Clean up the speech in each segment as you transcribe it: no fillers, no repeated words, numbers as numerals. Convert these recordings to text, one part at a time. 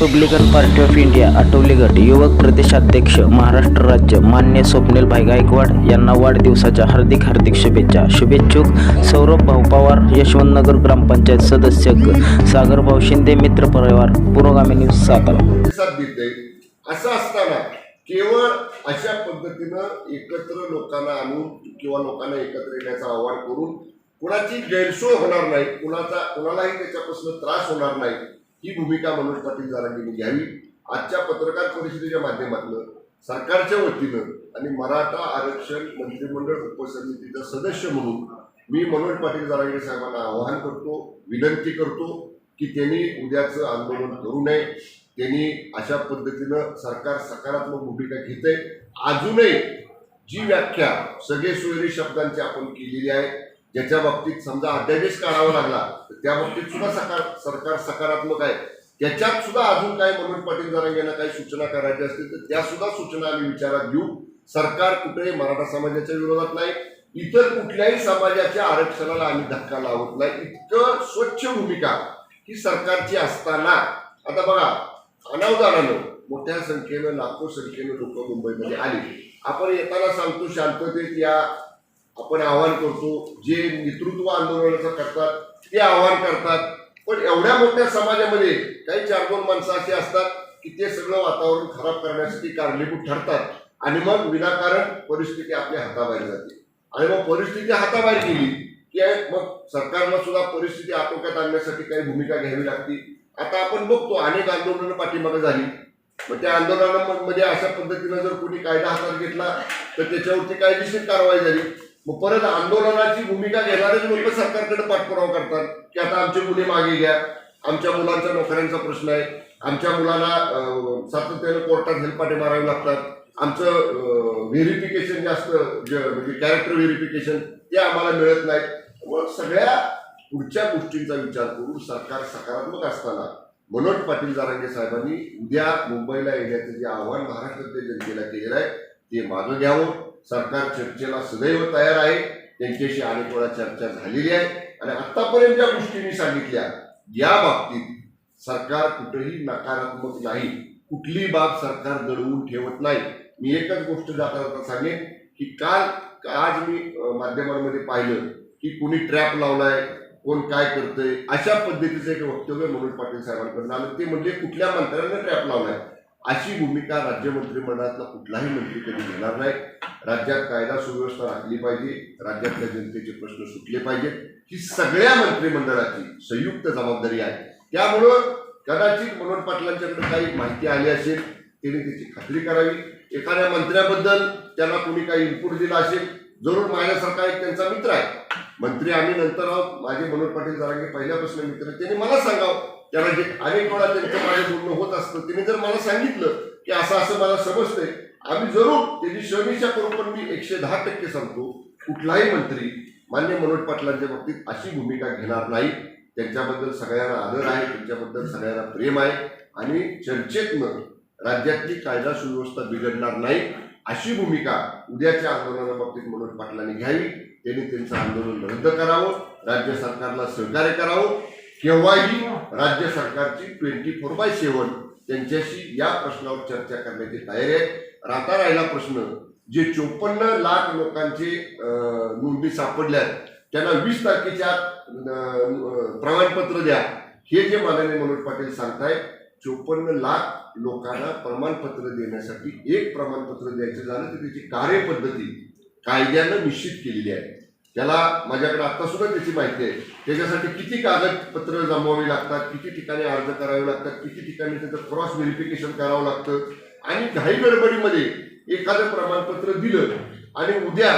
Republican party of India Athawale गट युवक प्रदेशाध्यक्ष महाराष्ट्र राज्य मान्य स्वप्नीलभाई गायकवाड यांना वाढदिवसाच्या हार्दिक शुभेच्छा। शुभेच्छुक सौरभ भाऊ पवार, यशवंतनगर ग्रामपंचायत सदस्य सागरभाऊ शिंदे, मित्र परिवार, पुरोगामी न्यूज सातारा। असं असताना केवळ अशा पद्धतीनं एकत्र लोकांना आणून किंवा लोकांना एकत्र येण्याचं आवाहन करून कुणाची गैरसोय होणार नाही, कुणालाही त्याच्यापासून त्रास होणार नाही, ही भूमिका मनोज पाटील जरांगेंनी घ्यावी। आजच्या पत्रकार परिषदेच्या माध्यमातून सरकारच्या वतीनं आणि मराठा आरक्षण मंत्रिमंडळ उपसमितीचा सदस्य म्हणून मी मनोज पाटील जरांगे साहेबांना आवाहन करतो, विनंती करतो की त्यांनी उद्याचं आंदोलन करू नये। त्यांनी अशा पद्धतीनं सरकार सकारात्मक भूमिका घेते। अजूनही जी व्याख्या सगळे सोयरी शब्दांची आपण केलेली आहे, ज्याच्या बाबतीत समजा अध्यादेश काढावा लागला तर त्या बाबतीत सुद्धा सरकार सकारात्मक आहे। त्याच्यात सुद्धा अजून काही मनोज पाटील जरांगेंना काही सूचना करायच्या असतील तर त्या सुद्धा सूचना आम्ही विचारात घेऊ। सरकार कुठेही मराठा समाजाच्या विरोधात नाही, इतर कुठल्याही समाजाच्या आरक्षणाला आम्ही धक्का लावत नाही। इतकं स्वच्छ भूमिका ही सरकारची असताना आता बघा, अनावधानानं मोठ्या संख्येनं लाखो संख्येनं लोक मुंबईमध्ये आले। आपण येताना सांगतो शांततेत या, आपण आवाहन करतो, जे नेतृत्व आंदोलनाचं करतात ते आवाहन करतात, पण एवढ्या मोठ्या समाजामध्ये काही 4-2 माणसं अशी असतात की ते सगळं वातावरण खराब करण्यासाठी कारणीभूत ठरतात आणि मग विनाकारण परिस्थिती आपल्या हाताबाहेर जाते। आणि मग परिस्थिती हाताबाहेर गेली की मग सरकारला सुद्धा परिस्थिती आटोक्यात आणण्यासाठी काही भूमिका घ्यावी लागते। आता आपण बघतो अनेक आंदोलनं पाठीमागे झाली, मग त्या आंदोलनामध्ये अशा पद्धतीनं जर कोणी कायदा हातात घेतला तर त्याच्यावरती कायदेशीर कारवाई झाली। मग परत आंदोलनाची भूमिका घेणारेच लोक सरकारकडे पाठपुरावा करतात की आता आमचे गुन्हे मागे घ्या, आमच्या मुलांच्या नोकऱ्यांचा प्रश्न आहे, आमच्या मुलांना सातत्यानं कोर्टात हेलपाटे मारावे लागतात, आमचं व्हेरिफिकेशन जास्त म्हणजे कॅरेक्टर व्हेरिफिकेशन ते आम्हाला मिळत नाही। मग सगळ्या पुढच्या गोष्टींचा विचार करून सरकार सकारात्मक असताना मनोज पाटील जरांगे साहेबांनी उद्या मुंबईला येण्याचं जे आव्हान महाराष्ट्रातल्या जनतेला केलेलं आहे ते मागं घ्यावं। सरकार चर्चेला सदैव तयार आहे, त्यांच्याशी अनेक वेळा चर्चा झालेली आहे आणि आतापर्यंत ज्या गोष्टी मी सांगितल्या या बाबतीत सरकार कुठेही नकारात्मक नाही, कुठली बाब सरकार दडवून ठेवत नाही। मी एकच गोष्ट जाता सांगेन की आज मी माध्यमांमध्ये पाहिलं की कोणी ट्रॅप लावलाय, कोण काय करतंय, अशा पद्धतीचं एक वक्तव्य मनोज पाटील साहेबांकडून आलं। ते म्हणजे कुठल्या मंत्र्यांना ट्रॅप लावलाय, अशी भूमिका राज्य मंत्रिमंडळातला कुठलाही मंत्री कधी घेणार नाही। राज्यात कायदा सुव्यवस्था राखली पाहिजे, राज्यातल्या जनतेचे प्रश्न सुटले पाहिजेत, ही सगळ्या मंत्रिमंडळाची संयुक्त जबाबदारी आहे। त्यामुळं कदाचित मनोज पाटलांच्याकडे काही माहिती आली असेल, त्यांनी त्याची खात्री करावी। एखाद्या मंत्र्याबद्दल त्यांना कोणी काही इनपुट दिला असेल, जरूर माझ्यासारखा एक त्यांचा मित्र आहे, मंत्री आम्ही नंतर आहोत, माझे मनोज पाटील जरांगे पहिल्यापासून मित्र, त्यांनी मला सांगावं। त्याला जे अनेक वेळा त्यांचं माझं बोलणं होत असतं, त्यांनी जर मला सांगितलं की असं मला समजतंय, आम्ही जरूर त्याची शहनिशा करू। पण मी 110% सांगतो, कुठलाही मंत्री मान्य मनोज पाटलांच्या बाबतीत अशी भूमिका घेणार नाही। त्यांच्याबद्दल सगळ्यांना आदर आहे, त्यांच्याबद्दल सगळ्यांना प्रेम आहे आणि चर्चेतनं राज्यातली कायदा सुव्यवस्था बिघडणार नाही, अशी भूमिका उद्याच्या आंदोलनाबाबतीत मनोज पाटलांनी घ्यावी। त्यांनी त्यांचं आंदोलन रद्द करावं, राज्य सरकारला सहकार्य करावं। केव्हाही राज्य सरकारची 24/7 त्यांच्याशी या प्रश्नावर चर्चा करण्याची तयारी आहे। आता राहिला प्रश्न, जे 54 लाख लोकांचे नोंदी सापडल्यात त्यांना 20 तारखेच्या प्रमाणपत्र द्या, हे जे माननीय मनोज पाटील सांगतायत। 54 लाख लोकांना प्रमाणपत्र देण्यासाठी एक प्रमाणपत्र द्यायचं झालं तर त्याची कार्यपद्धती कायद्यानं निश्चित केलेली आहे। त्याला माझ्याकडे आता सुद्धा त्याची माहिती आहे, त्याच्यासाठी किती कागदपत्र जमवावी लागतात, किती ठिकाणी अर्ज करावे लागतात, किती ठिकाणी त्याचं क्रॉस व्हेरिफिकेशन करावं लागतं। आणि घाई गडबडीमध्ये एखादं प्रमाणपत्र दिलं आणि उद्या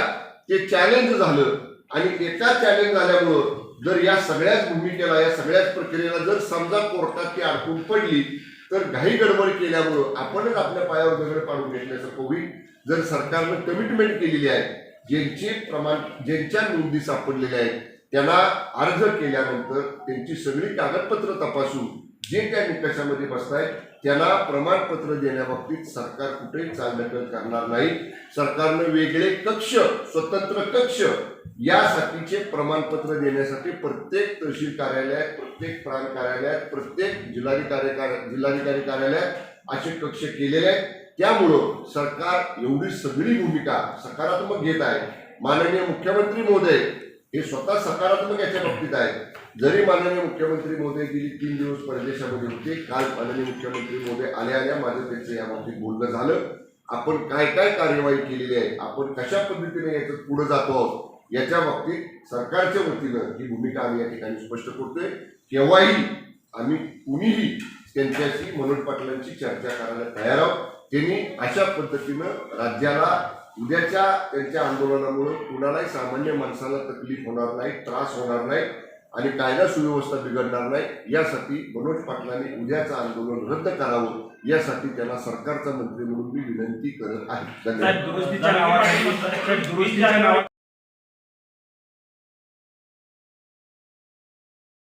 ते चॅलेंज झालं आणि एका चॅलेंज झाल्यामुळं जर या सगळ्याच भूमिकेला, या सगळ्याच प्रक्रियेला जर समजा कोर्टात ती अडकून पडली तर घाई गडबड केल्यामुळं आपणच आपल्या पायावर दगड पाडून घेतल्यासारखं होईल। जर सरकारनं कमिटमेंट केलेली आहे, ज्यांच्या नोंदी सापडलेल्या आहेत त्यांना अर्ज केल्यानंतर त्यांची सगळी कागदपत्र तपासून जे त्या निकषामध्ये बसतायत त्यांना प्रमाणपत्र देण्याबाबतीत सरकार कुठेही चालढकल करणार नाही. सरकारनं वेगळे कक्ष, स्वतंत्र कक्ष यासाठीचे प्रमाणपत्र देण्यासाठी प्रत्येक तहसील कार्यालयात, प्रत्येक प्रांत कार्यालयात, प्रत्येक जिल्हाधिकारी कार्यालयात असे कक्ष केलेले आहेत. त्यामुळं सरकार एवढी सगळी भूमिका सकारात्मक घेत आहे. माननीय मुख्यमंत्री महोदय हे स्वतः सकारात्मक याच्या बाबतीत आहेत. जरी माननीय मुख्यमंत्री महोदय गेली 3 दिवस परदेशामध्ये होते, काल माननीय मुख्यमंत्री महोदय आल्या माझं त्यांचं या बाबतीत बोलणं झालं. आपण काय काय कार्यवाही केलेली आहे, आपण कशा पद्धतीने याच्यात पुढे जातो आहोत याच्या बाबतीत सरकारच्या वतीनं ही भूमिका आम्ही या ठिकाणी स्पष्ट करतोय. केव्हाही आम्ही कुणीही त्यांच्याशी मनोज पाटलांची चर्चा करायला तयार आहोत. त्यांनी अशा पद्धतीनं राज्याला उद्याच्या त्यांच्या आंदोलनामुळे कुणालाही सामान्य माणसाला तकलीफ होणार नाही, त्रास होणार नाही आणि कायदा सुव्यवस्था बिघडणार नाही यासाठी मनोज पाटलांनी उद्याचं आंदोलन रद्द करावं यासाठी त्यांना सरकारचा मंत्री म्हणून मी विनंती करत आहे. धन्यवाद.